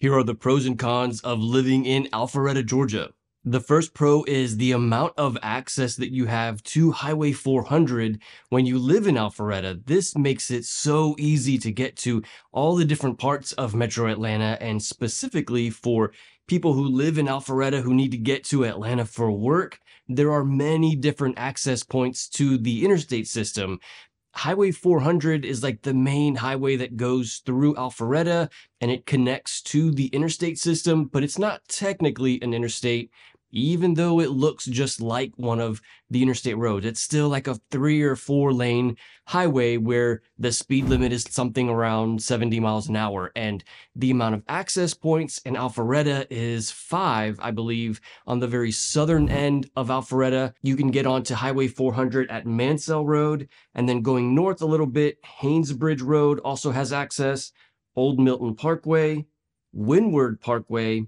Here are the pros and cons of living in Alpharetta, Georgia. The first pro is the amount of access that you have to Highway 400 when you live in Alpharetta. This makes it so easy to get to all the different parts of Metro Atlanta, and specifically for people who live in Alpharetta who need to get to Atlanta for work. There are many different access points to the interstate system. Highway 400 is like the main highway that goes through Alpharetta, and it connects to the interstate system, but it's not technically an interstate, even though it looks just like one of the interstate roads. It's still like a 3 or 4 lane highway where the speed limit is something around 70 miles an hour. And the amount of access points in Alpharetta is 5, I believe. On the very southern end of Alpharetta, you can get onto Highway 400 at Mansell Road, and then going north a little bit, Haynesbridge Road also has access, Old Milton Parkway, Windward Parkway,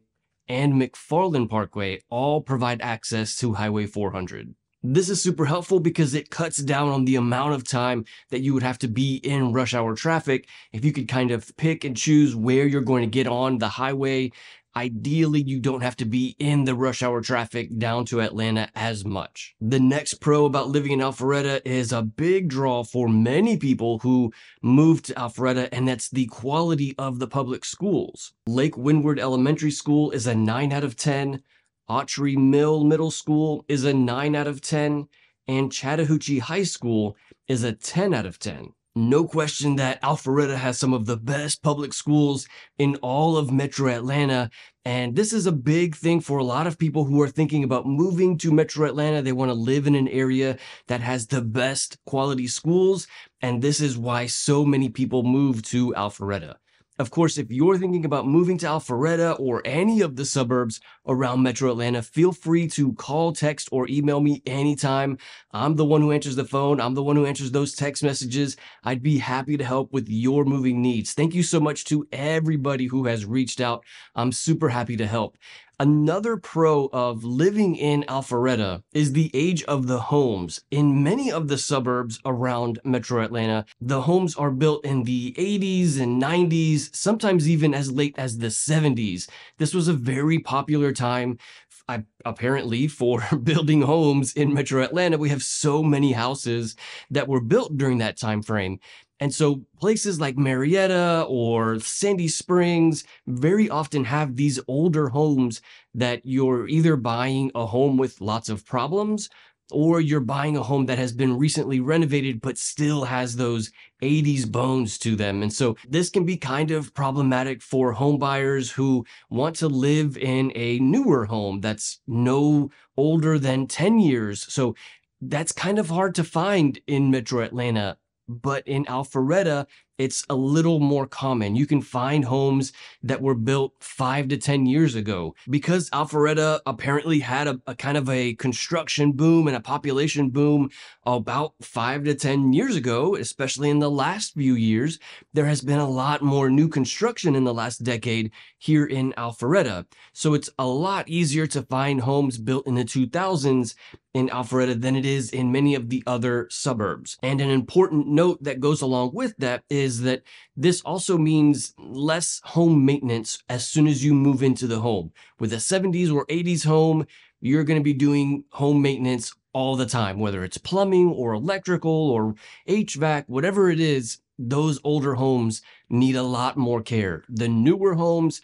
and McFarland Parkway all provide access to Highway 400. This is super helpful because it cuts down on the amount of time that you would have to be in rush hour traffic. If you could kind of pick and choose where you're going to get on the highway, ideally you don't have to be in the rush hour traffic down to Atlanta as much. The next pro about living in Alpharetta is a big draw for many people who move to Alpharetta, and that's the quality of the public schools. Lake Windward Elementary School is a 9 out of 10. Autry Mill Middle School is a 9 out of 10. And Chattahoochee High School is a 10 out of 10. No question that Alpharetta has some of the best public schools in all of Metro Atlanta, and this is a big thing for a lot of people who are thinking about moving to Metro Atlanta. They want to live in an area that has the best quality schools, and this is why so many people move to Alpharetta. Of course, if you're thinking about moving to Alpharetta or any of the suburbs around Metro Atlanta, feel free to call, text, or email me anytime. I'm the one who answers the phone. I'm the one who answers those text messages. I'd be happy to help with your moving needs. Thank you so much to everybody who has reached out. I'm super happy to help. Another pro of living in Alpharetta is the age of the homes. In many of the suburbs around Metro Atlanta, the homes are built in the 80s and 90s, sometimes even as late as the 70s. This was a very popular time, apparently, for building homes in Metro Atlanta. We have so many houses that were built during that time frame. And so places like Marietta or Sandy Springs very often have these older homes that you're either buying a home with lots of problems, or you're buying a home that has been recently renovated but still has those 80s bones to them. And so this can be kind of problematic for home buyers who want to live in a newer home that's no older than 10 years. So that's kind of hard to find in Metro Atlanta. But in Alpharetta, it's a little more common. You can find homes that were built 5 to 10 years ago. Because Alpharetta apparently had a kind of a construction boom and a population boom about 5 to 10 years ago, especially in the last few years, there has been a lot more new construction in the last decade here in Alpharetta. So it's a lot easier to find homes built in the 2000s in Alpharetta than it is in many of the other suburbs. And an important note that goes along with that is that this also means less home maintenance as soon as you move into the home. With a 70s or 80s home, you're going to be doing home maintenance all the time, whether it's plumbing or electrical or HVAC, whatever it is. Those older homes need a lot more care. The newer homes,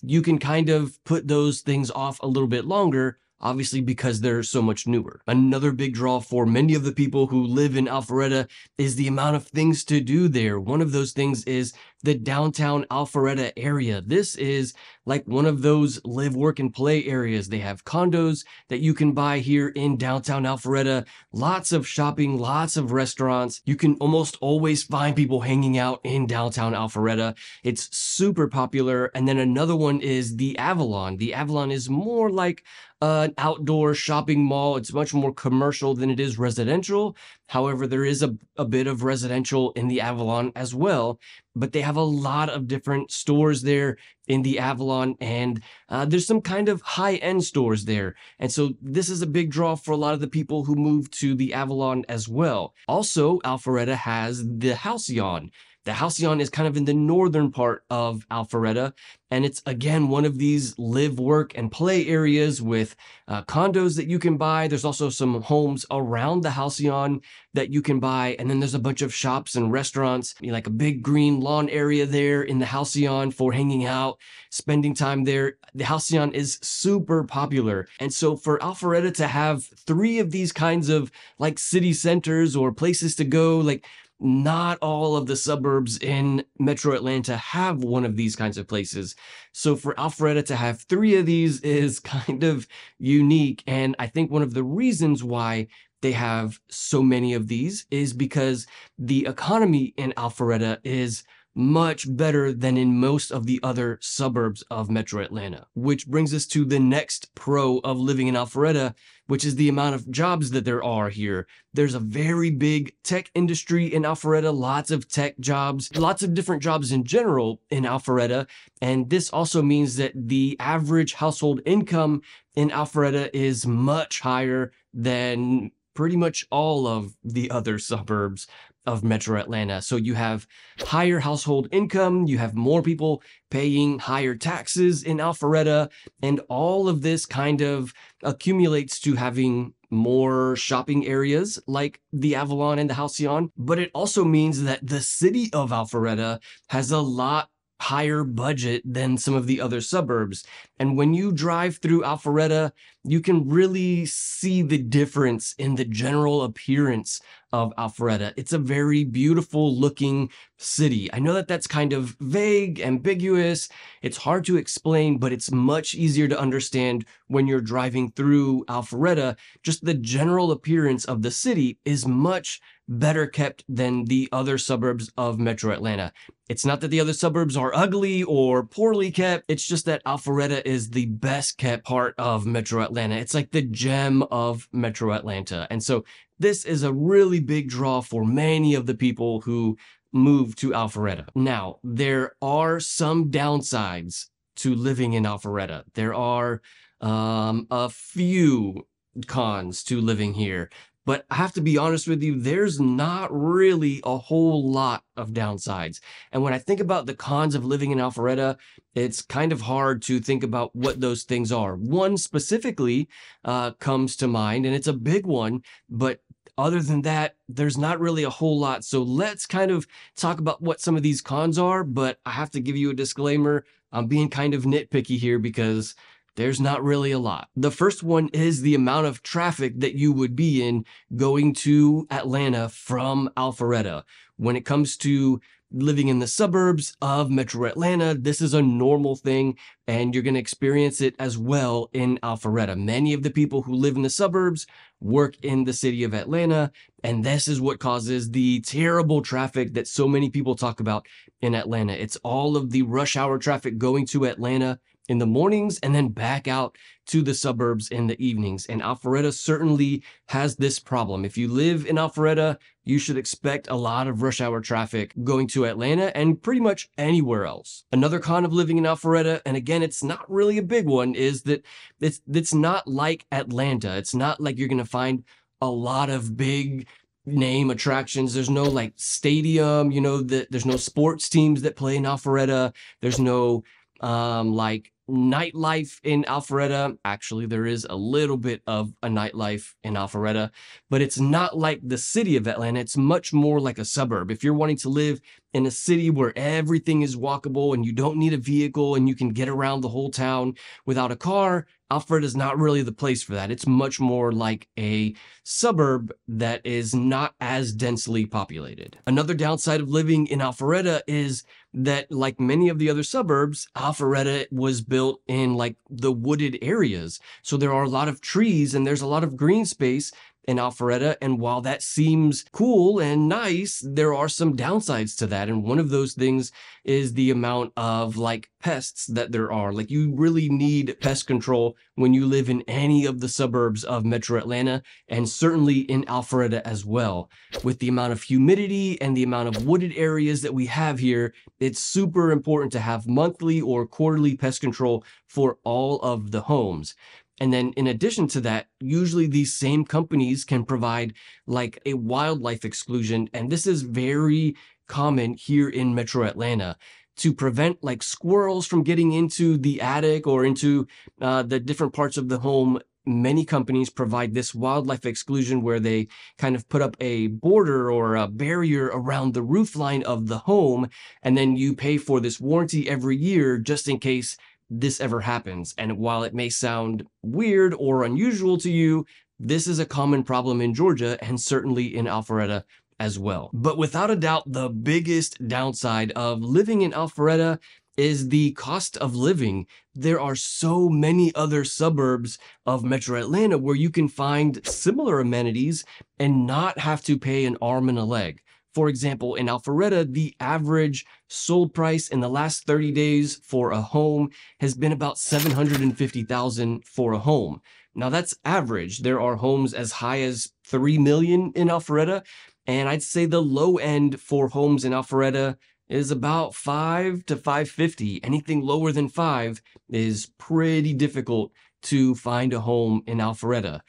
you can kind of put those things off a little bit longer, obviously because they're so much newer. Another big draw for many of the people who live in Alpharetta is the amount of things to do there. One of those things is the downtown Alpharetta area. This is like one of those live, work, and play areas. They have condos that you can buy here in downtown Alpharetta. Lots of shopping, lots of restaurants. You can almost always find people hanging out in downtown Alpharetta. It's super popular. And then another one is the Avalon. The Avalon is more like an outdoor shopping mall. It's much more commercial than it is residential. However, there is a bit of residential in the Avalon as well, but they have a lot of different stores there in the Avalon, and there's some kind of high-end stores there. And so this is a big draw for a lot of the people who move to the Avalon as well. Also, Alpharetta has the Halcyon. The Halcyon is kind of in the northern part of Alpharetta, and it's again one of these live, work, and play areas with condos that you can buy. There's also some homes around the Halcyon that you can buy, and then there's a bunch of shops and restaurants, like a big green lawn area there in the Halcyon for hanging out, spending time there. The Halcyon is super popular, and so for Alpharetta to have three of these kinds of like city centers or places to go, like not all of the suburbs in Metro Atlanta have one of these kinds of places. So for Alpharetta to have three of these is kind of unique. And I think one of the reasons why they have so many of these is because the economy in Alpharetta is much better than in most of the other suburbs of Metro Atlanta, which brings us to the next pro of living in Alpharetta, which is the amount of jobs that there are here. There's a very big tech industry in Alpharetta, lots of tech jobs, lots of different jobs in general in Alpharetta. And this also means that the average household income in Alpharetta is much higher than pretty much all of the other suburbs of Metro Atlanta. So you have higher household income, you have more people paying higher taxes in Alpharetta, and all of this kind of accumulates to having more shopping areas like the Avalon and the Halcyon. But it also means that the city of Alpharetta has a lot higher budget than some of the other suburbs. And when you drive through Alpharetta, you can really see the difference in the general appearance of Alpharetta. It's a very beautiful looking city. I know that that's kind of vague, ambiguous. It's hard to explain, but it's much easier to understand when you're driving through Alpharetta. Just the general appearance of the city is much better kept than the other suburbs of Metro Atlanta. It's not that the other suburbs are ugly or poorly kept. It's just that Alpharetta is the best kept part of Metro Atlanta. It's like the gem of Metro Atlanta. And so this is a really big draw for many of the people who move to Alpharetta. Now, there are some downsides to living in Alpharetta. There are a few cons to living here. But I have to be honest with you, there's not really a whole lot of downsides. And when I think about the cons of living in Alpharetta, it's kind of hard to think about what those things are. One specifically comes to mind, and it's a big one, but other than that, there's not really a whole lot. So let's kind of talk about what some of these cons are, but I have to give you a disclaimer. I'm being kind of nitpicky here because there's not really a lot. The first one is the amount of traffic that you would be in going to Atlanta from Alpharetta. When it comes to living in the suburbs of Metro Atlanta, this is a normal thing, and you're going to experience it as well in Alpharetta. Many of the people who live in the suburbs work in the city of Atlanta, and this is what causes the terrible traffic that so many people talk about in Atlanta. It's all of the rush hour traffic going to Atlanta in the mornings and then back out to the suburbs in the evenings. And Alpharetta certainly has this problem. If you live in Alpharetta, you should expect a lot of rush hour traffic going to Atlanta and pretty much anywhere else. Another con of living in Alpharetta, and again, it's not really a big one, is that it's not like Atlanta. It's not like you're going to find a lot of big name attractions. There's no like stadium, there's no sports teams that play in Alpharetta. There's no like nightlife in Alpharetta. Actually, there is a little bit of a nightlife in Alpharetta, but it's not like the city of Atlanta. It's much more like a suburb. If you're wanting to live in a city where everything is walkable and you don't need a vehicle and you can get around the whole town without a car, Alpharetta is not really the place for that. It's much more like a suburb that is not as densely populated. Another downside of living in Alpharetta is that, like many of the other suburbs, Alpharetta was built in like the wooded areas. So there are a lot of trees and there's a lot of green space in Alpharetta. And while that seems cool and nice, there are some downsides to that. And one of those things is the amount of like pests that there are. Like you really need pest control when you live in any of the suburbs of Metro Atlanta, and certainly in Alpharetta as well. With the amount of humidity and the amount of wooded areas that we have here, it's super important to have monthly or quarterly pest control for all of the homes. And then in addition to that, usually these same companies can provide like a wildlife exclusion. And this is very common here in Metro Atlanta to prevent like squirrels from getting into the attic or into the different parts of the home. Many companies provide this wildlife exclusion where they kind of put up a border or a barrier around the roof line of the home, and then you pay for this warranty every year just in case this ever happens. And while it may sound weird or unusual to you, this is a common problem in Georgia and certainly in Alpharetta as well. But without a doubt, the biggest downside of living in Alpharetta is the cost of living. There are so many other suburbs of Metro Atlanta where you can find similar amenities and not have to pay an arm and a leg. For example, in Alpharetta, the average sold price in the last 30 days for a home has been about $750,000 for a home. Now that's average. There are homes as high as $3 million in Alpharetta, and I'd say the low end for homes in Alpharetta is about 5 to 550. Anything lower than 5 is pretty difficult to find a home in Alpharetta.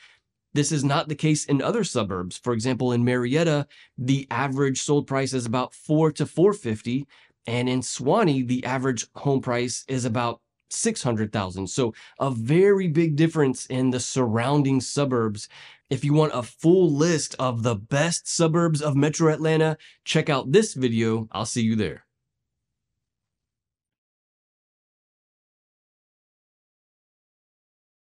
This is not the case in other suburbs. For example, in Marietta, the average sold price is about 4 to 450, and in Suwanee, the average home price is about 600,000. So a very big difference in the surrounding suburbs. If you want a full list of the best suburbs of Metro Atlanta, check out this video. I'll see you there.